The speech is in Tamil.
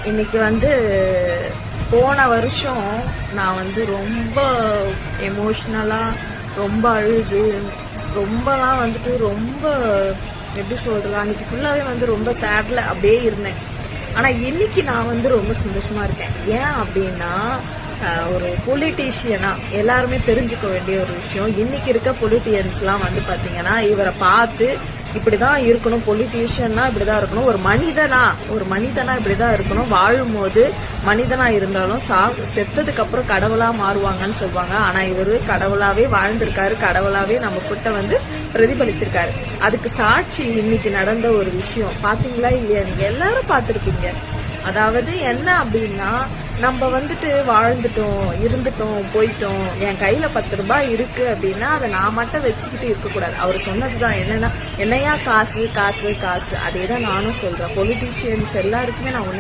இன்னைக்கு வந்து போன வருஷம் நான் ரொம்ப எமோஷ்னலா ரொம்ப அழுது ரொம்பலாம் ரொம்ப எப்படி சொல்றது, அன்னைக்கு ஃபுல்லாவே ரொம்ப சேட்ல அப்படியே இருந்தேன். ஆனா இன்னைக்கு நான் ரொம்ப சந்தோஷமா இருக்கேன். ஏன் அப்படின்னா, ஒரு பொலிட்டீஷியனா எல்லாருமே தெரிஞ்சுக்க வேண்டிய ஒரு விஷயம். இன்னைக்கு இருக்க பொலிட்டியன்ஸ்லாம் பாத்தீங்கன்னா இவரை பார்த்து இப்படிதான் இருக்கணும், பொலிட்டீஷியன்னா இப்படிதான் இருக்கணும், ஒரு மனிதனா இப்படிதான் இருக்கணும், வாழும்போது மனிதனா இருந்தாலும் செத்ததுக்கு அப்புறம் கடவுளா மாறுவாங்கன்னு சொல்லுவாங்க. ஆனா இவரு கடவுளாவே வாழ்ந்திருக்காரு, கடவுளாவே நம்ம கிட்ட பிரதிபலிச்சிருக்காரு. அதுக்கு சாட்சி இன்னைக்கு நடந்த ஒரு விஷயம். பாத்தீங்களா இல்லையா? நீங்க எல்லாரும் பாத்திருப்பீங்க. அதாவது என்ன அப்படின்னா, நம்ம வாழ்ந்துட்டோம், இருந்துட்டோம், போயிட்டோம், என் கையில 10 ரூபாய் இருக்கு அப்படின்னா அதை நான் மட்டும் வச்சுக்கிட்டு இருக்கக்கூடாது. அவர் சொன்னதுதான் என்னன்னா, என்னையா காசு காசு காசு. அதேதான் நானும் சொல்றேன். பொலிட்டீஷியன்ஸ் எல்லாருக்குமே நான்